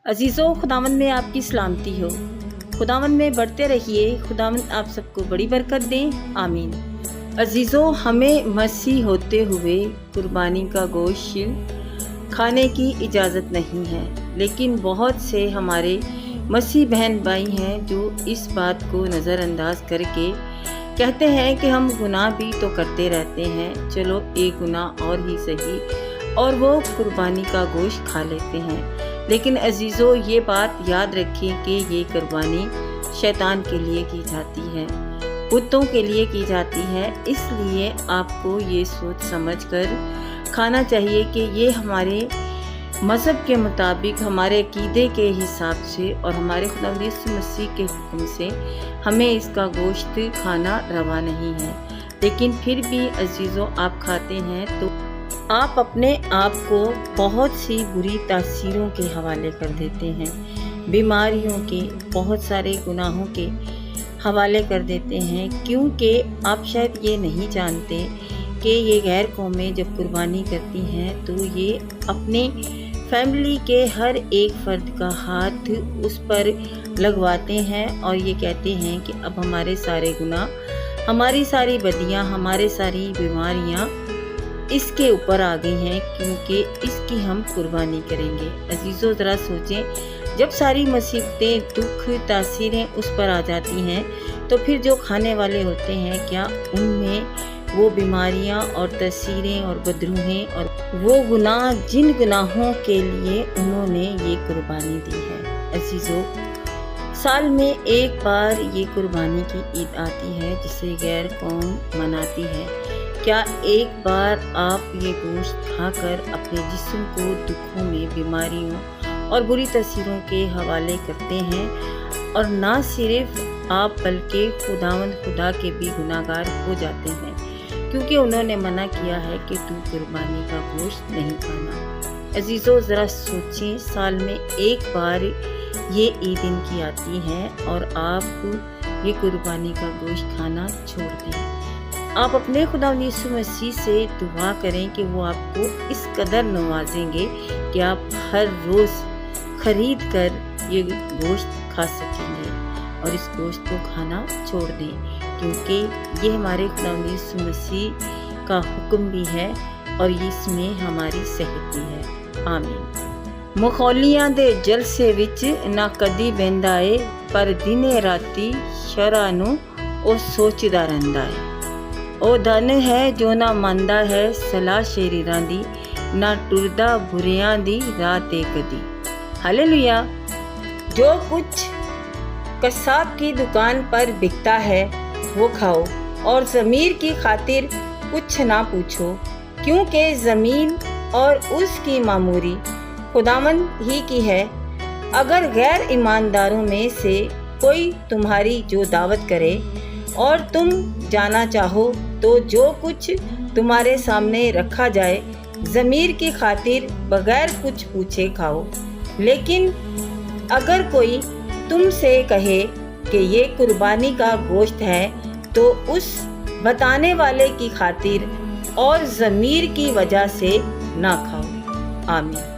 अजीज़ों, खुदावंद में आपकी सलामती हो। खुदावंद में बढ़ते रहिए। खुदावंद आप सबको बड़ी बरकत दें। आमीन। अजीज़ों, हमें मसीह होते हुए कुर्बानी का गोश्त खाने की इजाज़त नहीं है, लेकिन बहुत से हमारे मसीह बहन भाई हैं जो इस बात को नज़रअंदाज करके कहते हैं कि हम गुनाह भी तो करते रहते हैं, चलो एक गुनाह और ही सही, और वो कुर्बानी का गोश्त खा लेते हैं। लेकिन अजीज़ों, ये बात याद रखें कि ये कुर्बानी शैतान के लिए की जाती है, बुतों के लिए की जाती है। इसलिए आपको ये सोच समझ कर खाना चाहिए कि ये हमारे मज़हब के मुताबिक, हमारे अकीदे के हिसाब से और हमारे खुदावंद यीशु मसीह के हुक्म से हमें इसका गोश्त खाना रवा नहीं है। लेकिन फिर भी अजीज़ों, आप खाते हैं तो आप अपने आप को बहुत सी बुरी तासीरों के हवाले कर देते हैं, बीमारियों के, बहुत सारे गुनाहों के हवाले कर देते हैं, क्योंकि आप शायद ये नहीं जानते कि ये गैर कौमें जब कुर्बानी करती हैं तो ये अपने फैमिली के हर एक फ़र्द का हाथ उस पर लगवाते हैं और ये कहते हैं कि अब हमारे सारे गुनाह, हमारी सारी बदियाँ, हमारे सारी बीमारियाँ इसके ऊपर आ गई हैं, क्योंकि इसकी हम कुर्बानी करेंगे। अजीज़ों, ज़रा सोचें, जब सारी मुसीबतें, दुख, तासीरें उस पर आ जाती हैं तो फिर जो खाने वाले होते हैं, क्या उनमें वो बीमारियां और तसीरें और बदरूहें और वो गुनाह, जिन गुनाहों के लिए उन्होंने ये कुर्बानी दी है। अजीज़ों, साल में एक बार ये कुर्बानी की ईद आती है जिसे गैर कौम मनाती है। क्या एक बार आप ये गोश्त खाकर अपने जिस्म को दुखों में, बीमारियों और बुरी तसीरों के हवाले करते हैं? और ना सिर्फ आप बल्कि खुदा के भी गुनाहगार हो जाते हैं, क्योंकि उन्होंने मना किया है कि तू कुर्बानी का गोश्त नहीं खाना। अजीज़ों, ज़रा सोचें, साल में एक बार ये ईद इनकी आती है और आप ये कुर्बानी का गोश्त खाना छोड़ दें। आप अपने खुदावंद यीशु मसीह से दुआ करें कि वो आपको इस कदर नवाजेंगे कि आप हर रोज़ खरीद कर ये गोश्त खा सकेंगे और इस गोश्त को खाना छोड़ दें, क्योंकि ये हमारे खुदावंद यीशु मसीह का हुक्म भी है और इसमें हमारी सेहत भी है। आमीन। मखौलियां दे जलसे विच ना कदी बहिंदा है, पर दिने राती शरा नूं ओ सोचदा रहिंदा है। ओ धन है जो ना मंदा है सलाह शरीरां दी, ना टुरदा बुरियां दी राह ते कदी। हालेलुया। जो कुछ कसाब की दुकान पर बिकता है वो खाओ और ज़मीर की खातिर कुछ ना पूछो, क्योंकि ज़मीन और उसकी मामूरी खुदावंद ही की है। अगर गैर ईमानदारों में से कोई तुम्हारी जो दावत करे और तुम जाना चाहो तो जो कुछ तुम्हारे सामने रखा जाए ज़मीर की खातिर बगैर कुछ पूछे खाओ। लेकिन अगर कोई तुमसे कहे कि ये कुर्बानी का गोश्त है तो उस बताने वाले की खातिर और ज़मीर की वजह से ना खाओ। आमीन।